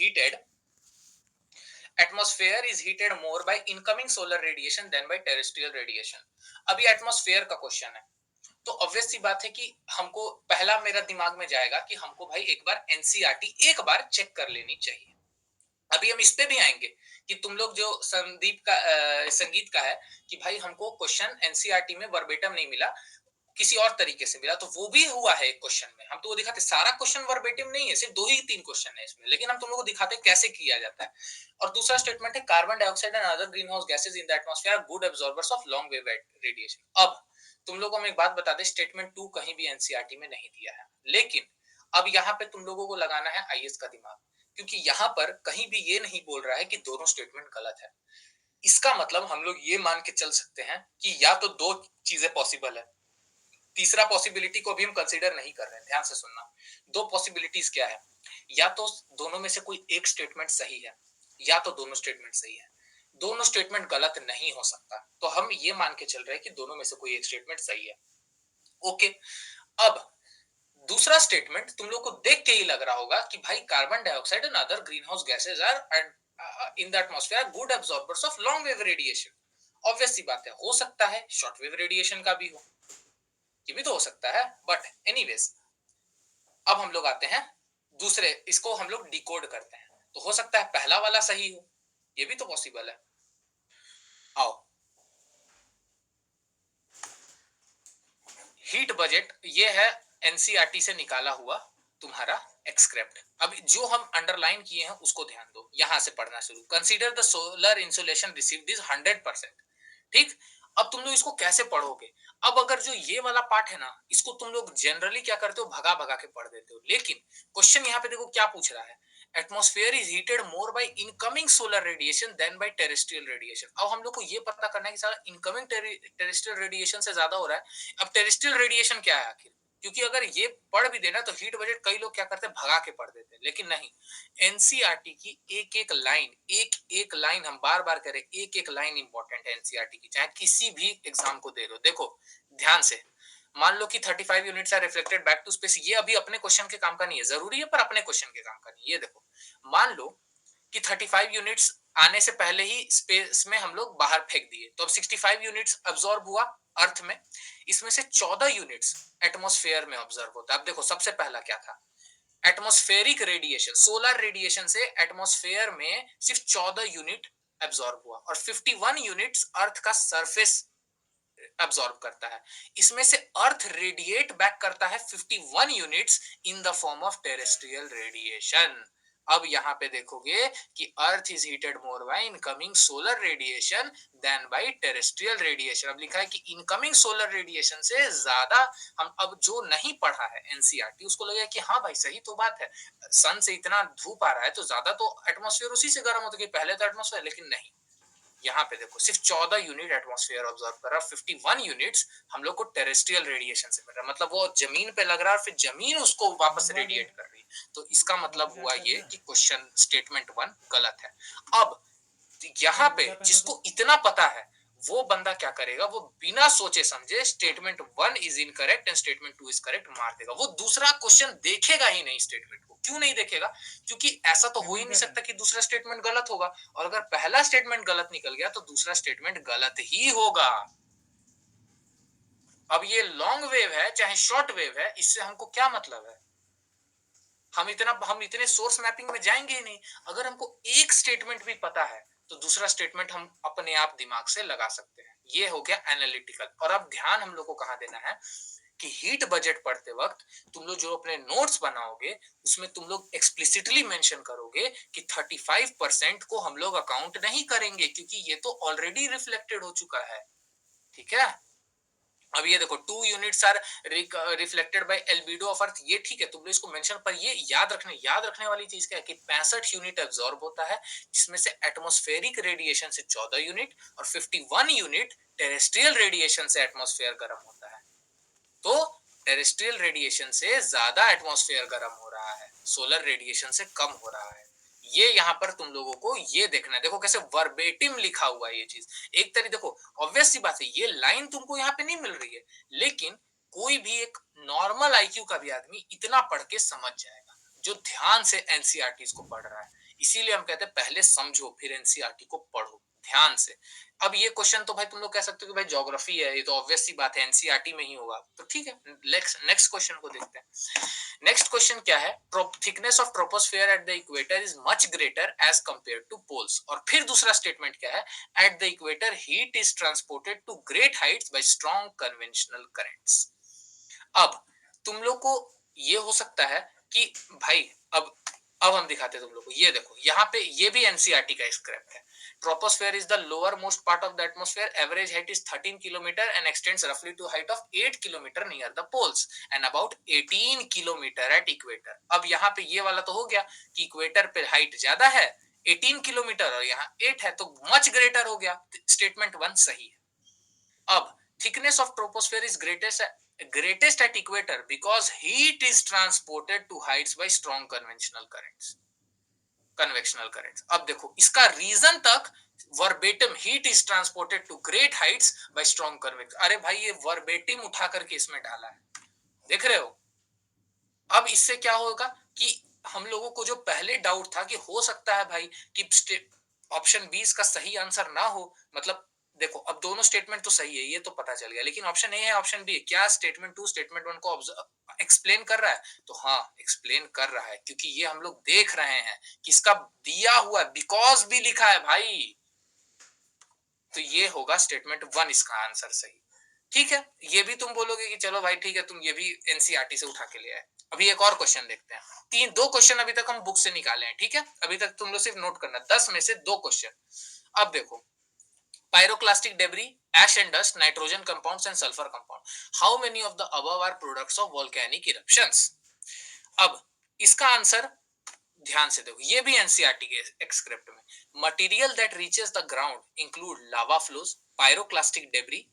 heated, atmosphere is heated more by incoming solar radiation than by terrestrial radiation. अभी atmosphere का question है, तो obvious सी बात है कि हमको पहला मेरा दिमाग में जाएगा कि हमको भाई एक बार एनसीईआरटी एक बार चेक कर लेनी चाहिए। अभी हम इस पे भी आएंगे कि तुम लोग जो संदीप का संगीत का है कि भाई हमको क्वेश्चन एनसीईआरटी में वर्बेटम नहीं मिला, किसी और तरीके से मिला, तो वो भी हुआ है एक क्वेश्चन में। हम तो वो दिखाते, सारा क्वेश्चन वर्बेटिम नहीं है, सिर्फ 2 ही 3 क्वेश्चन है इसमें, लेकिन हम तुम लोगों को दिखाते कैसे किया जाता है। और दूसरा स्टेटमेंट है carbon dioxide and other green house gases in the atmosphere are good absorbers of long wave radiation. अब तुम लोगों को हम एक बात बता दें, स्टेटमेंट 2 कहीं भी एनसीईआरटी में नहीं दिया है, लेकिन अब यहाँ पे तुम लोगों को लगाना है आईएएस का दिमाग, क्योंकि यहाँ पर कहीं भी ये नहीं बोल रहा है कि दोनों स्टेटमेंट गलत है। इसका मतलब हम लोग ये मान के चल सकते हैं कि या तो 2 चीजें पॉसिबल है, तीसरा पॉसिबिलिटी को भी हम कंसीडर नहीं कर रहे हैं, ध्यान से सुनना। 2 पॉसिबिलिटीज क्या है, या तो दोनों में से कोई एक स्टेटमेंट सही है, या तो दोनों स्टेटमेंट सही है। दोनों स्टेटमेंट गलत नहीं हो सकता, तो हम ये मान के चल रहे हैं कि दोनों में से कोई एक स्टेटमेंट सही है। ओके, अब दूसरा स्टेटमेंट तुम लोग को देख के ही लग रहा होगा कि भाई carbon dioxide and other green house gases are in the atmosphere good absorbers of long wave radiation. Obvious सी बात है, हो सकता है शॉर्ट वेव रेडिएशन का भी हो, ये भी तो हो सकता है, बट एनीवेज अब हम लोग आते हैं दूसरे, इसको हम लोग डिकोड करते हैं, तो हो सकता है पहला वाला सही हो, ये भी तो पॉसिबल है। आओ, हीट बजट ये है एनसीईआरटी से निकाला हुआ तुम्हारा एक्सक्रिप्ट। अब जो हम अंडरलाइन किए हैं उसको ध्यान दो, यहां से पढ़ना शुरू। Consider the solar insulation received is 100%। ठीक, अब तुम लोग इसको कैसे पढ़ोगे? अब अगर जो ये वाला पार्ट है ना, इसको तुम लोग जनरली क्या करते हो, भगा भगा के पढ़ देते हो, लेकिन क्वेश्चन यहाँ पे देखो क्या पूछ रहा है, atmosphere is heated more by incoming solar radiation than by terrestrial radiation. अब हम लोग को ये पता करना है कि सारा इनकमिंग टेरेस्ट्रियल रेडिएशन से ज्यादा हो रहा है। अब टेरेस्ट्रियल रेडिएशन क्या है आखिर, क्योंकि अगर ये पढ़ भी देना तो हीट बजट कई लोग क्या करते हैं, भगा के पढ़ देते हैं, लेकिन नहीं, एनसीईआरटी की एक एक लाइन, एक एक लाइन, हम बार बार करें, एक एक लाइन इंपॉर्टेंट है एनसीईआरटी की, चाहे किसी भी एग्जाम को दे लो। देखो ध्यान से, मान लो कि 35 units are reflected back to space, ये अभी अपने क्वेश्चन के काम का नहीं है, जरूरी है पर अपने क्वेश्चन के काम का नहीं। ये देखो, मान लो कि 35 यूनिट्स आने से पहले ही स्पेस में हम लोग बाहर फेंक दिए, तो अब 65 यूनिट्स अब्सॉर्ब हुआ अर्थ में, इसमें से 14 यूनिट्स एटमॉस्फेयर में ऑब्जर्व होता है। अब देखो सबसे पहला क्या था, एटमॉस्फेरिक रेडिएशन, सोलर रेडिएशन से एटमॉस्फेयर में सिर्फ 14 यूनिट एब्सॉर्ब हुआ, और 51 यूनिट्स अर्थ का सरफेस एब्सॉर्ब करता है। इसमें से अर्थ रेडिएट बैक करता है 51 units in the form of terrestrial radiation. अब यहाँ पे देखोगे कि earth is heated more by incoming solar radiation than by terrestrial radiation. अब लिखा है कि इनकमिंग सोलर रेडिएशन से ज्यादा, हम अब जो नहीं पढ़ा है एनसीईआरटी उसको लगेगा कि हाँ भाई सही तो बात है, सन से इतना धूप आ रहा है तो ज्यादा तो एटमॉस्फेयर उसी से गर्म होता है, पहले तो एटमॉस्फेयर, लेकिन नहीं, यहाँ पे देखो सिर्फ 14 यूनिट एटमॉस्फेयर ऑब्जर्व कर रहा है, 51 यूनिट्स हम लोग को टेरेस्ट्रियल रेडिएशन से मिल रहा है, मतलब वो जमीन पे लग रहा है और फिर जमीन उसको वापस रेडिएट कर रही है। तो इसका मतलब हुआ ये कि क्वेश्चन स्टेटमेंट 1 गलत है। अब यहाँ पे जिसको इतना पता है वो बंदा क्या करेगा, वो बिना सोचे समझे statement 1 is incorrect and statement 2 is correct मार देगा, वो दूसरा क्वेश्चन देखेगा ही नहीं स्टेटमेंट को। क्यों नहीं देखेगा, क्योंकि ऐसा तो हो ही नहीं सकता कि दूसरा स्टेटमेंट गलत होगा, और अगर पहला स्टेटमेंट गलत निकल गया तो दूसरा स्टेटमेंट गलत ही होगा। अब ये लॉन्ग वेव है चाहे शॉर्ट वेव है, इससे हमको क्या मतलब है, हम इतने सोर्स मैपिंग में जाएंगे ही नहीं। अगर हमको एक स्टेटमेंट भी पता है तो दूसरा स्टेटमेंट हम अपने आप दिमाग से लगा सकते हैं। ये हो गया एनालिटिकल। और अब ध्यान हम लोग को कहां देना है कि हीट बजट पढ़ते वक्त तुम लोग जो अपने नोट्स बनाओगे उसमें तुम लोग एक्सप्लिसिटली मेंशन करोगे कि 35% को हम लोग अकाउंट नहीं करेंगे, क्योंकि ये तो ऑलरेडी रिफ्लेक्टेड हो चुका है। ठीक है, अब ये देखो 2 units are reflected by albedo of earth, ये ठीक है तुम लोग इसको मेंशन, पर ये याद रखने वाली चीज क्या है कि 65 यूनिट एब्सॉर्ब होता है, जिसमें से एटमॉस्फेरिक रेडिएशन से 14 यूनिट और 51 यूनिट टेरेस्ट्रियल रेडिएशन से एटमॉस्फेयर गर्म होता है। तो टेरेस्ट्रियल रेडिएशन से ज्यादा एटमॉस्फेयर गर्म हो रहा है, सोलर रेडिएशन से कम हो रहा है। ये यहाँ पर तुम लोगों को ये देखना है, देखो कैसे वर्बेटिम लिखा हुआ है ये चीज। एक तरीके देखो ऑब्वियस सी बात है, ये लाइन तुमको यहाँ पे नहीं मिल रही है, लेकिन कोई भी एक नॉर्मल आईक्यू का भी आदमी इतना पढ़ के समझ जाएगा जो ध्यान से एनसीईआरटी को पढ़ रहा है। इसीलिए हम कहते हैं पहले समझो फिर एनसीईआरटी को पढ़ो ध्यान से। अब ये क्वेश्चन तो भाई तुम लोग कह सकते हो कि भाई ज्योग्राफी है, ये तो ऑब्वियस सी बात है एनसीईआरटी में ही होगा, तो ठीक है नेक्स्ट क्वेश्चन को देखते हैं। नेक्स्ट क्वेश्चन क्या है, thickness of troposphere at the equator is much greater as compare to poles. और फिर दूसरा स्टेटमेंट क्या है, at the equator heat is transported to great heights by strong conventional currents. अब तुम लोग को ये हो सकता है कि भाई अब हम दिखाते हैं तुम लोग को, ये देखो यहाँ पे ये भी एनसीईआरटी का स्क्रिप्ट है। Troposphere is the lowermost part of the atmosphere, average height is 13 kilometre and extends रफली to height of 8 kilometre near the poles and about 18 kilometre at equator. अब यहाँ पे ये वाला तो हो गया कि इक्वेटर पे हाइट ज्यादा है 18 किलोमीटर और यहाँ 8 है, तो मच ग्रेटर हो गया, स्टेटमेंट 1 सही है। अब thickness of troposphere is greatest at equator because heat is transported to heights by strong convectional currents। अब देखो इसका रीजन तक verbatim heat is transported to great heights by strong convection, अरे भाई ये वर्बेटिम उठा करके इसमें डाला है, देख रहे हो। अब इससे क्या होगा कि हम लोगों को जो पहले डाउट था कि हो सकता है भाई कि ऑप्शन 20 का सही आंसर ना हो, मतलब देखो अब दोनों स्टेटमेंट तो सही है ये तो पता चल गया, लेकिन ऑप्शन ए है ऑप्शन बी है, क्या स्टेटमेंट 2 स्टेटमेंट 1 को एक्सप्लेन कर रहा है, तो हाँ एक्सप्लेन कर रहा है, क्योंकि ये हम लोग देख रहे हैं कि इसका दिया हुआ बिकॉज भी लिखा है भाई, तो ये होगा स्टेटमेंट 1 इसका आंसर सही। ठीक है, ये भी तुम बोलोगे कि चलो भाई ठीक है तुम ये भी एनसीईआरटी से उठा के ले आए। अभी एक और क्वेश्चन देखते हैं, दो क्वेश्चन अभी तक हम बुक से निकाले हैं, ठीक है, अभी तक तुम लोग सिर्फ नोट करना 10 में से 2 क्वेश्चन। अब देखो, pyroclastic debris, ash and dust, nitrogen compounds and sulfur compound, how many of the above are products of volcanic eruptions? अब इसका आंसर ध्यान से देखो, ये भी एनसीईआरटी के स्क्रिप्ट में, material that reaches the ground include lava flows, pyroclastic debris,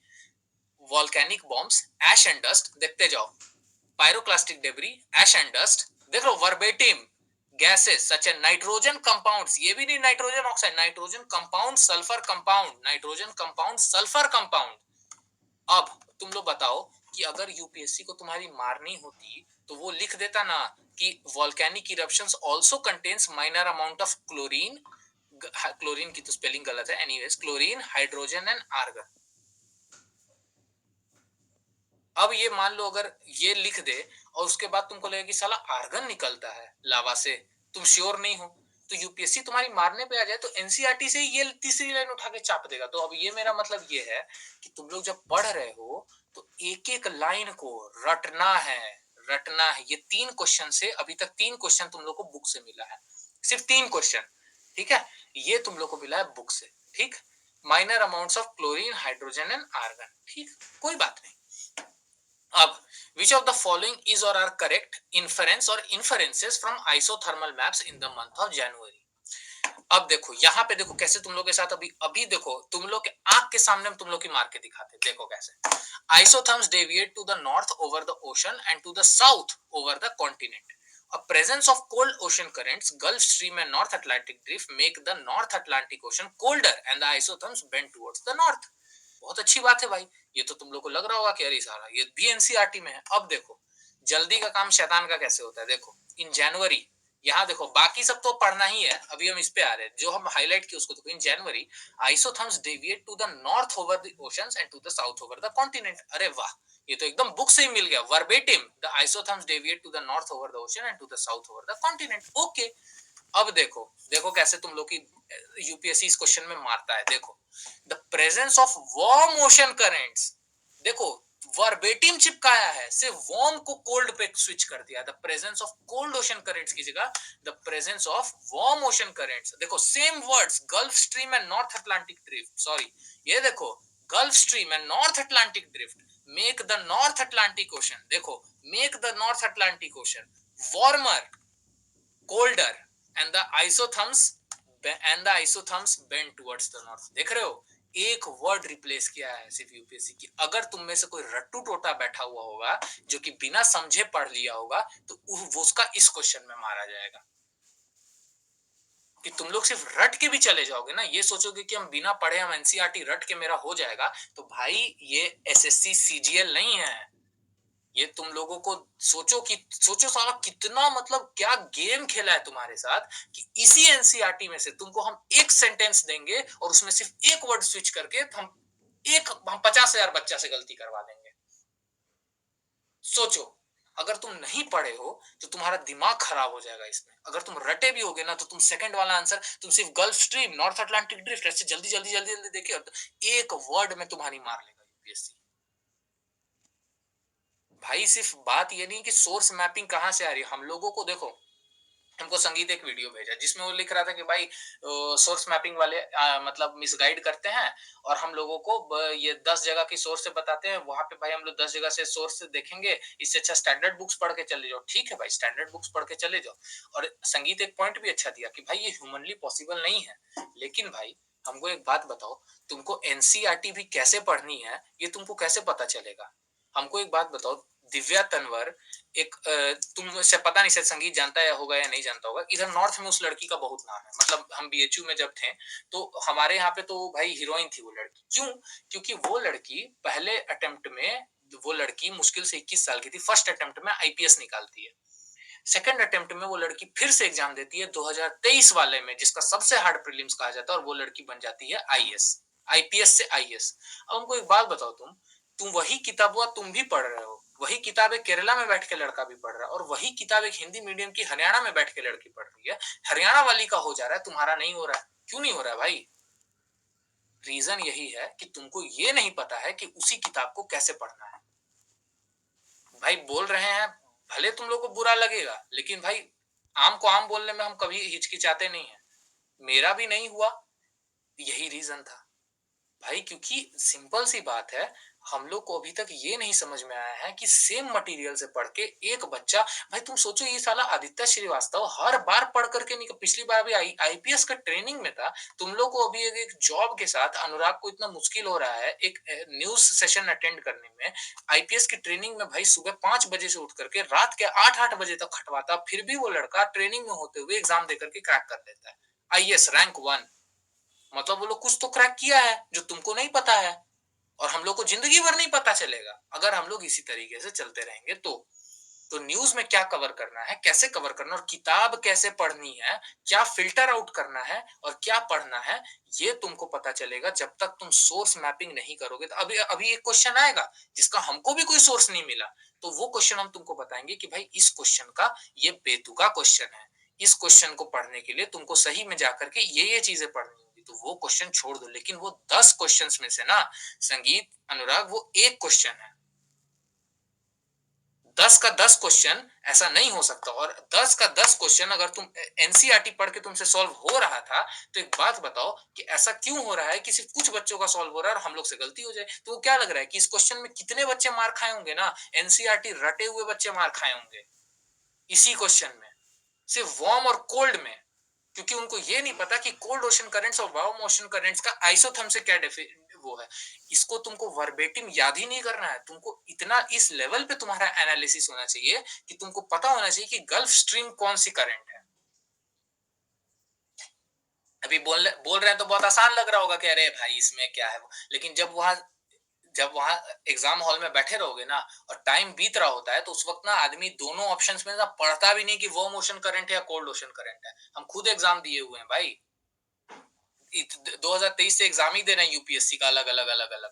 volcanic bombs, ash and dust. देखते जाओ, pyroclastic debris, ash and dust, देख लो verbatim, gases such a nitrogen compounds, ये भी नहीं nitrogen oxide, nitrogen compound, sulphur compound, nitrogen compound, sulphur compound. अब तुम लोग बताओ कि अगर यूपीएससी को तुम्हारी मारनी होती तो वो लिख देता ना कि volcanic eruptions also contains minor amount of chlorine, chlorine की तो स्पेलिंग गलत है anyways, chlorine, hydrogen and argon. अब ये मान लो अगर ये लिख दे और उसके बाद तुमको लगे कि साला आर्गन निकलता है लावा से, तुम श्योर नहीं हो, तो यूपीएससी तुम्हारी मारने पे आ जाए तो एनसीईआरटी से ये तीसरी लाइन उठा के चाप देगा। तो अब ये मेरा मतलब ये है कि तुम लोग जब पढ़ रहे हो तो एक एक लाइन को रटना है, रटना है। ये 3 क्वेश्चन से अभी तक 3 क्वेश्चन तुम लोग को बुक से मिला है, सिर्फ 3 क्वेश्चन, ठीक है, ये तुम लोग को मिला है बुक से, ठीक, minor amounts of chlorine, hydrogen and argon, ठीक, कोई बात नहीं। अब which of the following is or are correct inference or inferences from isothermal maps in the month of January? अब देखो यहाँ पे देखो कैसे तुम लोग के साथ अभी अभी देखो तुम लोग के आंख के सामने हम तुम लोग की मार के दिखाते, देखो कैसे isotherms deviate to the north over the ocean and to the south over the continent. A presence of cold ocean currents, Gulf Stream and North Atlantic drift make the North Atlantic Ocean colder and the isotherms bend towards the north. बहुत अच्छी बात है भाई, ये तो तुम लोग को लग रहा होगा कि अरे सारा ये भी एनसीईआरटी में है। अब देखो जल्दी का काम शैतान का कैसे होता है, देखो इन जनवरी, यहाँ देखो बाकी सब तो पढ़ना ही है, अभी हम इस पे आ रहे हैं, जो हम हाईलाइट किए उसको देखो। In January isotherms deviate to the north over the oceans and to the south over the continent. अरे वाह, ये तो एकदम बुक से ही मिल गया, verbatim, the isotherms deviate to the north over the ocean and to the south over the continent. Okay, अब देखो देखो कैसे तुम लोग की यूपीएससी इस क्वेश्चन में मारता है, देखो the presence of warm ocean currents, देखो वर्बेटिम चिपकाया है, सिर्फ वार्म को कोल्ड पे स्विच कर दिया, the presence of cold ocean currents की जगह the presence of warm ocean currents. देखो same words, Gulf Stream and North Atlantic Drift, sorry ये देखो Gulf Stream and North Atlantic Drift make the North Atlantic Ocean, देखो make the North Atlantic Ocean warmer, colder and the isotherms bend towards the north। देख रहे हो, एक word replace किया है सिर्फ यूपीएससी की। अगर तुम में से कोई रट्टू टोटा बैठा हुआ होगा जो कि बिना समझे पढ़ लिया होगा तो वो उसका इस क्वेश्चन में मारा जाएगा। कि तुम लोग सिर्फ रट के भी चले जाओगे ना, ये सोचोगे कि हम बिना पढ़े हम एनसीईआरटी रट के मेरा हो जाएगा, तो भाई ये एसएससी सीजीएल नहीं है, ये तुम लोगों को सोचो साला कितना मतलब क्या गेम खेला है तुम्हारे साथ कि इसी एनसीईआरटी में से तुमको हम एक सेंटेंस देंगे और उसमें सिर्फ एक वर्ड स्विच करके हम 50,000 बच्चा से गलती करवा देंगे। सोचो, अगर तुम नहीं पढ़े हो तो तुम्हारा दिमाग खराब हो जाएगा इसमें। अगर तुम रटे भी होगे ना तो तुम सेकंड वाला आंसर तुम सिर्फ gulf stream, north Atlantic drift ऐसे जल्दी जल्दी जल्दी जल्दी देखिए और एक वर्ड में तुम्हारी मार लेगा यूपीएससी। भाई सिर्फ बात ये नहीं कि सोर्स मैपिंग कहां से आ रही है, हम लोगों को देखो, हमको संगीत एक वीडियो भेजा जिसमें वो लिख रहा था कि भाई सोर्स मैपिंग वाले मतलब मिसगाइड करते हैं और हम लोगों को ये 10 जगह की सोर्स से बताते हैं, वहां पे भाई हम लोग 10 जगह से सोर्स से देखेंगे, इससे अच्छा स्टैंडर्ड बुक्स पढ़ के चले जाओ। ठीक है भाई, स्टैंडर्ड बुक्स पढ़ के चले जाओ। और संगीत एक पॉइंट भी अच्छा दिया कि भाई ये ह्यूमनली पॉसिबल नहीं है, लेकिन भाई हमको एक बात बताओ, तुमको एनसीईआरटी भी कैसे पढ़नी है ये तुमको कैसे पता चलेगा? हमको एक बात बताओ, दिव्या तंवर एक तुम से पता नहीं शायद संगीत जानता है होगा या नहीं जानता होगा, इधर नॉर्थ में उस लड़की का बहुत नाम है। मतलब हम बीएचयू में जब थे तो हमारे यहाँ पे तो भाई हीरोइन थी वो लड़की। क्यों? क्योंकि वो लड़की पहले अटेम्प्ट में, वो लड़की मुश्किल से 21 साल की थी, फर्स्ट अटेम्प्ट में आईपीएस निकालती है। सेकंड अटेम्प्ट में वो लड़की फिर से एग्जाम देती है 2023 वाले में, जिसका सबसे हार्ड प्रीलिम्स कहा जाता है, और वो लड़की बन जाती है आईएएस, आईपीएस से आईएएस। अब हमको एक बात बताओ, तुम वही किताबें तुम भी पढ़ रहे हो, वही किताबें केरला में बैठ के लड़का भी पढ़ रहा है, और वही किताब एक हिंदी मीडियम की हरियाणा में बैठ के लड़की पढ़ रही है। हरियाणा वाली का हो जा रहा है, तुम्हारा नहीं हो रहा है। क्यों नहीं हो रहा है भाई? रीजन यही है कि तुमको ये नहीं पता है कि उसी किताब को कैसे पढ़ना है। भाई बोल रहे हैं, भले तुम लोग को बुरा लगेगा, लेकिन भाई आम को आम बोलने में हम कभी हिचकिचाते नहीं है। मेरा भी नहीं हुआ, यही रीजन था भाई। क्योंकि सिंपल सी बात है, हम लोग को अभी तक ये नहीं समझ में आया है कि सेम मटेरियल से पढ़ के एक बच्चा, भाई तुम सोचो ये साला आदित्य श्रीवास्तव हर बार पढ़ करके नहीं, पिछली बार भी आईपीएस का ट्रेनिंग में था, तुम लोग को अभी एक जॉब के साथ अनुराग को इतना मुश्किल हो रहा है एक न्यूज सेशन अटेंड करने में। आईपीएस की ट्रेनिंग में भाई सुबह 5 बजे से उठ करके रात के 8-8 बजे तक खटवाता, फिर भी वो लड़का ट्रेनिंग में होते हुए एग्जाम देकर के क्रैक कर लेता है आईएएस रैंक 1। मतलब वो लोग कुछ तो क्रैक किया है जो तुमको नहीं पता है, और हम लोग को जिंदगी भर नहीं पता चलेगा अगर हम लोग इसी तरीके से चलते रहेंगे। तो न्यूज में क्या कवर करना है, कैसे कवर करना, और किताब कैसे पढ़नी है, क्या फिल्टर आउट करना है और क्या पढ़ना है, ये तुमको पता चलेगा जब तक तुम सोर्स मैपिंग नहीं करोगे। तो अभी अभी एक क्वेश्चन आएगा जिसका हमको भी कोई सोर्स नहीं मिला, तो वो क्वेश्चन हम तुमको बताएंगे कि भाई इस क्वेश्चन का ये बेतुका क्वेश्चन है, इस क्वेश्चन को पढ़ने के लिए तुमको सही में जाकर के ये चीजें पढ़नी होगी, तो वो क्वेश्चन छोड़ दो। लेकिन वो 10 क्वेश्चंस में से ना संगीत अनुराग वो एक क्वेश्चन है, 10 का 10 क्वेश्चन ऐसा नहीं हो सकता। और 10 का 10 क्वेश्चन अगर तुम एनसीईआरटी पढ़ के तुमसे सॉल्व हो रहा था, तो एक बात बताओ कि ऐसा क्यों हो रहा है कि सिर्फ कुछ बच्चों का सॉल्व हो रहा है और हम लोग से गलती हो जाए? तो वो क्या लग रहा है कि इस क्वेश्चन में कितने बच्चे मार खाए होंगे ना, एनसीईआरटी रटे हुए बच्चे मार खाए होंगे इसी क्वेश्चन में, सिर्फ वार्म और कोल्ड में। क्योंकि उनको ये नहीं पता कि कोल्ड ओशन करंट्स और वार्म ओशन करंट्स का आइसोथर्म से क्या वो है। इसको तुमको वर्बेटिम याद ही नहीं करना है, तुमको इतना इस लेवल पे तुम्हारा एनालिसिस होना चाहिए कि तुमको पता होना चाहिए कि गल्फ स्ट्रीम कौन सी करंट है। अभी बोल रहे हैं तो बहुत आसान लग रहा होगा कि अरे भाई इसमें क्या है वो, लेकिन जब वहां एग्जाम हॉल में बैठे रहोगे ना और टाइम बीत रहा होता है, तो उस वक्त ना आदमी दोनों ऑप्शंस में ना पढ़ता भी नहीं कि वार्म ओशन करंट है या कोल्ड ओशन करंट है। हम खुद एग्जाम दिए हुए हैं भाई, 2023 से एग्जाम ही दे रहे हैं यूपीएससी का, अलग अलग अलग अलग,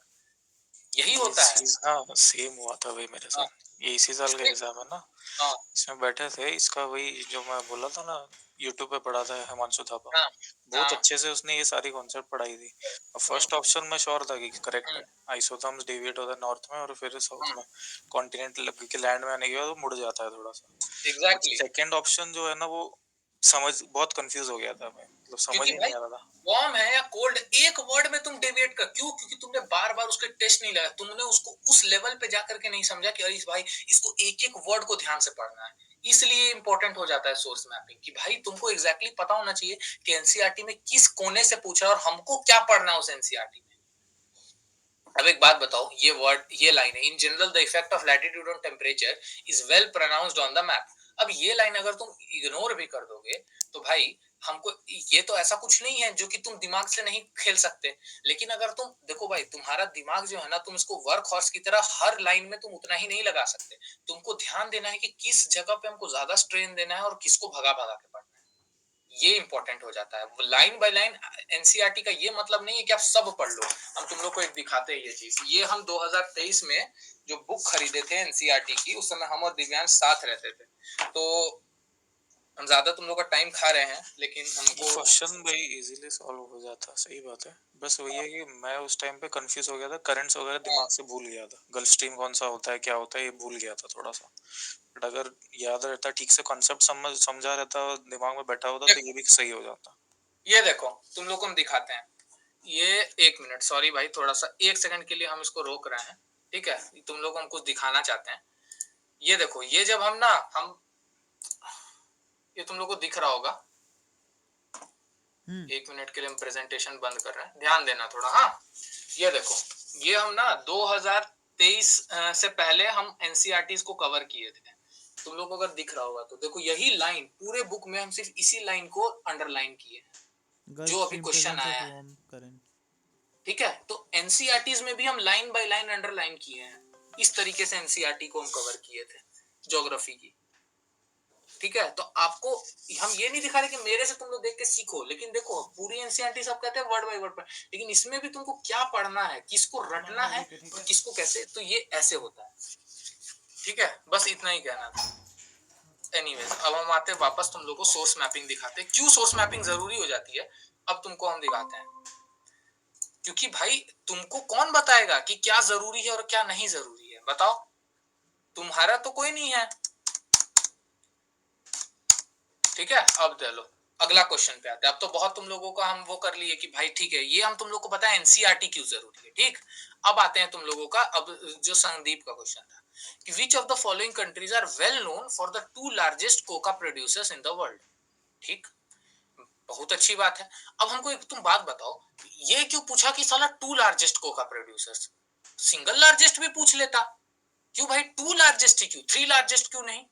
यही ये होता है। चीज हाँ सेम हुआ था वही मेरे हाँ, साथ। ये इसी साल का इसमें एग्जाम है ना, हाँ इसमें बैठे थे। इसका वही जो मैं बोला था ना, यूट्यूब पे पढ़ा था हिमांशु थापा, हाँ बहुत हाँ अच्छे से उसने ये सारी कॉन्सेप्ट पढ़ाई थी। और हम्म, फर्स्ट ऑप्शन में श्योर था कि करेक्ट हम्म, है, आइसोथर्म्स डेविएट होता है नॉर्थ में और फिर साउथ हम्म, में। कॉन्टिनेंट लग के लैंड में आने के बाद वो मुड़ जाता है थोड़ा सा। But exactly. सेकंड ऑप्शन जो है ना वो समझ बहुत कंफ्यूज हो गया था मैं, मतलब समझ क्योंकि ही भाई नहीं आ रहा था। वार्म है या कोल्ड, एक वर्ड में तुम डेविएट कर क्यों? क्योंकि तुमने बार बार उसके टेस्ट नहीं लगाया, तुमने उसको उस लेवल पे जाकर के नहीं समझा कि अरे भाई इसको एक एक वर्ड को ध्यान से पढ़ना है। इसलिए इंपॉर्टेंट हो जाता है सोर्स मैपिंग कि भाई तुमको एग्जैक्टली पता होना चाहिए कि एनसीईआरटी में किस कोने से पूछा है और हमको क्या पढ़ना है उस एनसीईआरटी में। अब एक बात बताओ, ये लाइन है, in general the effect of latitude on temperature is well pronounced on the map. अब ये लाइन अगर तुम इग्नोर भी कर दोगे तो भाई हमको ये तो ऐसा कुछ नहीं है जो कि तुम दिमाग से नहीं खेल सकते, लेकिन अगर तुम देखो भाई, तुम्हारा दिमाग जो है ना, तुम इसको वर्क हॉर्स की तरह हर लाइन में तुम उतना ही नहीं लगा सकते। तुमको ध्यान देना है कि किस जगह पे हमको ज्यादा स्ट्रेन देना है और किसको भगा भगा के पढ़ना है। ये इंपॉर्टेंट हो जाता है लाइन बाय लाइन। एनसीईआरटी का ये मतलब नहीं है कि आप सब पढ़ लो। हम तुम लोग को एक दिखाते हैं ये चीज। ये हम 2023 में जो बुक खरीदे थे एनसीईआरटी की, उस समय हम और दिव्यांश साथ रहते थे, तो हम ज्यादा तुम लोग का टाइम खा रहे हैं, लेकिन ये हमको क्वेश्चन भाई इजीली सॉल्व हो जाता, सही बात है। बस वही है कि मैं उस टाइम पे कंफ्यूज हो गया था, करंट्स वगैरह दिमाग से भूल गया था, गल्फ स्ट्रीम कौन सा होता है क्या होता है ये भूल गया था थोड़ा सा। बट अगर याद रहता ठीक से, कॉन्सेप्ट समझा रहता और दिमाग में बैठा होता तो ये भी सही हो जाता। ये देखो तुम लोग को हम दिखाते हैं। ये 1 मिनट, सॉरी भाई, थोड़ा सा 1 सेकंड के लिए हम इसको रोक रहे हैं, ठीक है? तुम लोग को हम कुछ दिखाना चाहते हैं। ये देखो, ये जब हम ना हम ये तुम लोग को दिख रहा होगा। 1 मिनट के लिए हम प्रेजेंटेशन बंद कर रहे हैं, ध्यान देना थोड़ा। हाँ, ये देखो, ये हम ना 2023 से पहले हम एनसीईआरटी को कवर किए थे। तुम लोग को अगर दिख रहा होगा तो देखो, यही लाइन पूरे बुक में हम सिर्फ इसी लाइन को अंडरलाइन किए हैं गल्फ जो अभी स्ट्रीम क्वेश्चन प्रेजेंस ऑफ आया है। Warm current. ठीक है, तो एनसीईआरटी में भी हम लाइन बाय लाइन अंडरलाइन किए हैं। इस तरीके से एनसीईआरटी को हम कवर किए थे ज्योग्राफी की। ठीक है, तो आपको हम ये नहीं दिखा रहे कि मेरे से तुम लोग देख के सीखो, लेकिन देखो पूरी एनसीईआरटी सब कहते हैं वर्ड बाय वर्ड पर, लेकिन इसमें भी तुमको क्या पढ़ना है, किसको रटना है और किसको कैसे, तो ये ऐसे होता है। ठीक है, बस इतना ही कहना था। एनीवेज, अब हम आते हैं वापस तुम लोग को सोर्स मैपिंग दिखाते हैं। क्यों सोर्स मैपिंग जरूरी हो जाती है अब तुमको हम दिखाते हैं। क्योंकि भाई तुमको कौन बताएगा कि क्या जरूरी है और क्या नहीं जरूरी है, बताओ? तुम्हारा तो कोई नहीं है। ठीक है, अब दे लो अगला क्वेश्चन पे आते हैं। अब तो बहुत तुम लोगों का हम वो कर लिए कि भाई ठीक है, ये हम तुम लोग को पता है एनसीईआरटी क्यों जरूरी है। ठीक, अब आते हैं तुम लोगों का, अब जो संदीप का क्वेश्चन था कि which of the following countries are well known for the 2 largest cocoa producers in the world. ठीक, बहुत अच्छी बात है। अब हमको एक तुम बात बताओ, ये क्यों पूछा कि साला 2 largest cocoa producers? Single largest भी पूछ लेता। क्यों भाई 2 लार्जेस्ट ही क्यों, 3 लार्जेस्ट क्यों नहीं?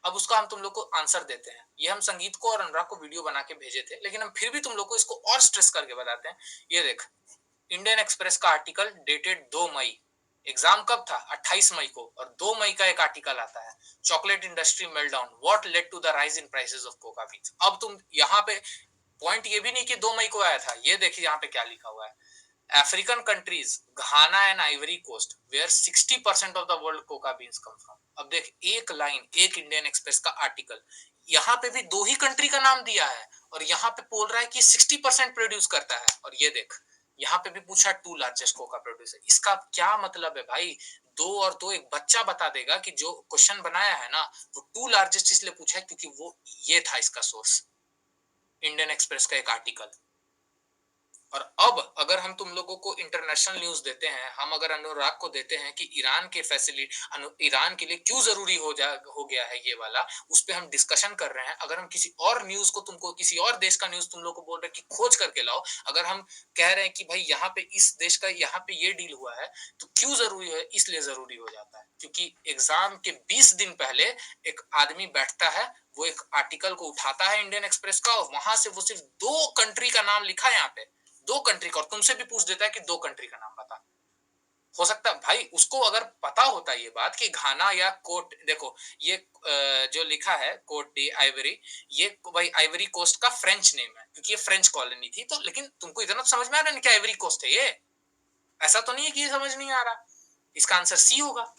अब उसका हम तुम लोग को आंसर देते हैं। ये हम संगीत को और अनुराग को वीडियो बना के भेजे थे, लेकिन हम फिर भी तुम लोग को इसको और स्ट्रेस करके बताते हैं। ये देख, इंडियन एक्सप्रेस का आर्टिकल डेटेड 2 मई। एग्जाम कब था? 28 मई को। और 2 मई का एक आर्टिकल आता है, chocolate industry meltdown, what led to the rise in prices of cocoa beans. अब तुम यहाँ पे पॉइंट ये भी नहीं कि 2 मई को आया था, ये देखिए यहाँ पे क्या लिखा हुआ है। African countries, Ghana and Ivory Coast, where 60% of the world coca beans come from. अब देख, एक लाइन, एक इंडियन एक्सप्रेस का आर्टिकल, यहाँ पे भी 2 ही कंट्री का नाम दिया है और यहाँ पे बोल रहा है कि 60% प्रोड्यूस करता है। और ये देख, यहाँ पे भी पूछा 2 लार्जेस्ट कोका प्रोड्यूसर। इसका क्या मतलब है भाई? 2 और 2 एक बच्चा बता देगा कि जो क्वेश्चन बनाया है ना, वो 2 लार्जेस्ट इसलिए पूछा है क्योंकि वो ये था इसका सोर्स, इंडियन एक्सप्रेस का एक आर्टिकल। और अब अगर हम तुम लोगों को इंटरनेशनल न्यूज देते हैं, हम अगर अनुराग को देते हैं कि ईरान के ईरान के लिए क्यों जरूरी हो गया है ये वाला, उस पर हम डिस्कशन कर रहे हैं। अगर हम किसी और न्यूज को तुमको, किसी और देश का न्यूज तुम लोग को बोल रहे हैं कि खोज करके लाओ, अगर हम कह रहे हैं कि भाई यहाँ पे इस देश का यहाँ पे ये डील हुआ है, तो क्यों जरूरी है? इसलिए जरूरी हो जाता है क्योंकि एग्जाम के 20 दिन पहले एक आदमी बैठता है, वो एक आर्टिकल को उठाता है इंडियन एक्सप्रेस का, और वहां से वो सिर्फ 2 कंट्री का नाम लिखा है यहाँ पे, 2 कंट्री का, और तुमसे भी पूछ देता है कि 2 कंट्री का नाम बता। हो सकता है भाई उसको अगर पता होता ये बात कि घाना या कोट, देखो ये जो लिखा है कोट डी आइवरी, ये भाई आइवरी कोस्ट का फ्रेंच नेम है क्योंकि ये फ्रेंच कॉलोनी थी। तो लेकिन तुमको इतना तो समझ में आ रहा है कि आइवरी कोस्ट है ये? ऐसा तो नहीं है कि ये समझ नहीं आ रहा। इसका आंसर सी होगा।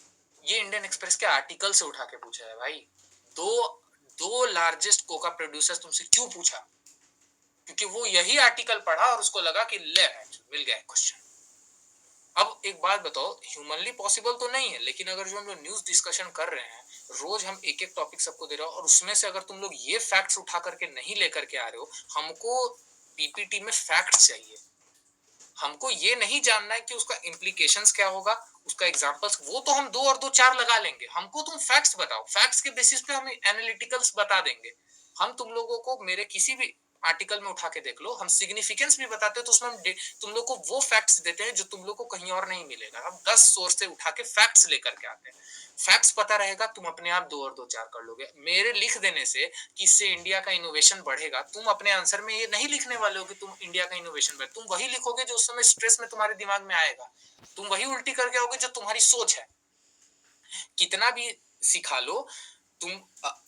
ये इंडियन एक्सप्रेस के आर्टिकल से उठा के पूछा है भाई। दो 2 लार्जेस्ट कोका प्रोड्यूसर्स तुमसे क्यों पूछा? क्योंकि वो यही आर्टिकल पढ़ा और उसको लगा कि ले मिल गया क्वेश्चन। अब एक बात बताओ, ह्यूमनली पॉसिबल तो नहीं है, लेकिन अगर जो हम लोग न्यूज डिस्कशन कर रहे हैं, रोज हम एक एक टॉपिक सबको दे रहे हो, और उसमें से अगर तुम लोग ये फैक्ट्स उठा करके नहीं लेकर के आ रहे हो, हमको पीपीटी में फैक्ट्स चाहिए। हमको ये नहीं जानना है कि उसका इम्प्लीकेशंस क्या होगा, उसका एग्जांपल्स, वो तो हम 2 और 2 4 लगा लेंगे। हमको तुम फैक्ट्स बताओ, फैक्ट्स के बेसिस पे हम एनालिटिकल्स बता देंगे। हम तुम लोगों को मेरे किसी भी आर्टिकल में उठा के देख लो, हम सिग्निफिकेंस भी बताते हैं तो उसमें हम तुम लोग को वो फैक्ट्स देते हैं जो तुम लोग को कहीं और नहीं मिलेगा। हम 10 सोर्स से उठा के फैक्ट्स लेकर के आते हैं। फैक्ट्स पता रहेगा, तुम अपने आप 2 और 2 4 कर लोगे। मेरे लिख देने से कि इससे इंडिया का इनोवेशन बढ़ेगा, तुम अपने आंसर में ये नहीं लिखने वाले हो कि तुम इंडिया का इनोवेशन बढ़े, तुम वही लिखोगे जो उस समय स्ट्रेस में तुम्हारे दिमाग में आएगा। तुम वही उल्टी करके आओगे जो तुम्हारी सोच है। कितना भी सिखा लो, तुम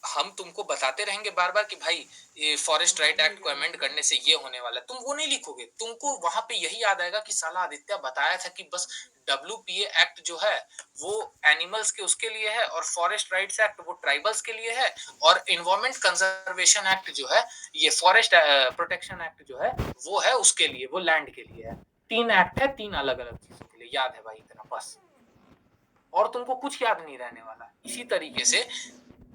हम तुमको बताते रहेंगे बार बार कि भाई ये फॉरेस्ट राइट एक्ट को अमेंड करने से ये होने वाला है, तुम वो नहीं लिखोगे। तुमको वहां पे यही याद आएगा कि साला आदित्य बताया था कि बस WPA एक्ट जो है वो एनिमल्स के उसके लिए है, और फॉरेस्ट राइट्स एक्ट वो ट्राइबल्स के लिए है, और इन्वायरमेंट कंजर्वेशन एक्ट जो है, ये फॉरेस्ट प्रोटेक्शन एक्ट जो है वो है उसके लिए, वो लैंड के लिए है। 3 एक्ट है, 3 अलग अलग चीजों के लिए। याद है भाई इतना बस, और तुमको कुछ याद नहीं रहने वाला। इसी तरीके से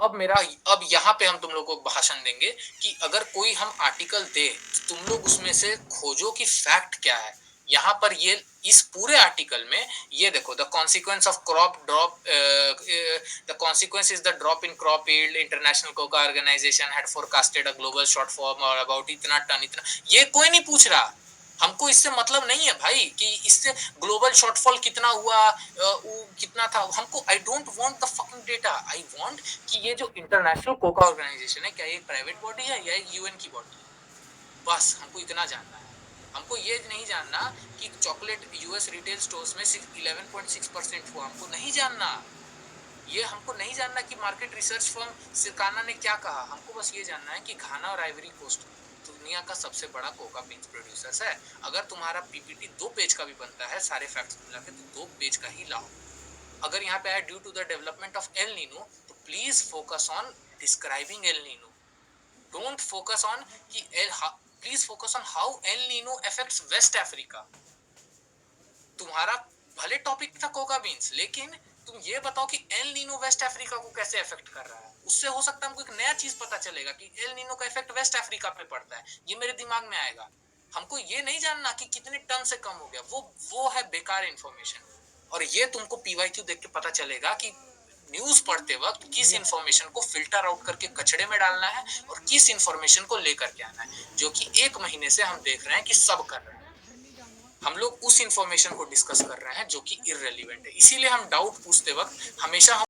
अब यहाँ पे हम तुम लोग को भाषण देंगे कि अगर कोई हम आर्टिकल दे तो तुम लोग उसमें से खोजो कि फैक्ट क्या है। यहाँ पर ये इस पूरे आर्टिकल में ये देखो, the consequence of crop drop, the consequence is the drop in crop yield, international cocoa organisation had forecasted a global shortfall of about इतना टन इतना। ये कोई नहीं पूछ रहा, हमको इससे मतलब नहीं है भाई कि इससे ग्लोबल शॉर्टफॉल कितना हुआ, कितना था। हमको I don't want the fucking data, I want कि ये जो इंटरनेशनल कोका ऑर्गेनाइजेशन है क्या ये एक प्राइवेट बॉडी है या एक UN की बॉडी है। बस हमको इतना जानना है। हमको ये नहीं जानना कि चॉकलेट US रिटेल स्टोर्स में सिर्फ 11.6% हुआ, हमको नहीं जानना। ये हमको नहीं जानना कि मार्केट रिसर्च फर्म सिरकाना ने क्या कहा। हमको बस ये जानना है कि घाना और आइवरी कोस्ट दुनिया का सबसे बड़ा कोका बीन्स प्रोड्यूसर्स है। अगर तुम्हारा PPT 2 पेज का भी बनता है सारे फैक्ट्स मिला के, तो 2 पेज का ही लाओ। अगर यहाँ पे है due to the development of El Nino, तो please focus on describing El Nino. Don't focus on कि please focus on how El Nino affects West Africa. तुम्हारा भले टॉपिक था कोका बीन्स, लेकिन तुम ये बताओ कि एल नीनो वेस्ट अफ्रीका को कैसे अफेक्ट कर रहा है। उससे हो सकता है हमको एक नया चीज पता चलेगा कि एल नीनो का इफेक्ट वेस्ट अफ्रीका पे पड़ता है, ये मेरे दिमाग में आएगा। हमको ये नहीं जानना कि कितने टन से कम हो गया, वो है बेकार इंफॉर्मेशन। और ये तुमको PYQ देख के पता चलेगा कि न्यूज पढ़ते वक्त किस इंफॉर्मेशन को फिल्टर आउट करके कचड़े में डालना है और किस इंफॉर्मेशन को लेकर के आना है, जो कि 1 महीने से हम देख रहे हैं कि सब कर रहे हैं। हम लोग उस इंफॉर्मेशन को डिस्कस कर रहे हैं जो कि इररिलेवेंट है। इसीलिए हम डाउट पूछते वक्त हमेशा हम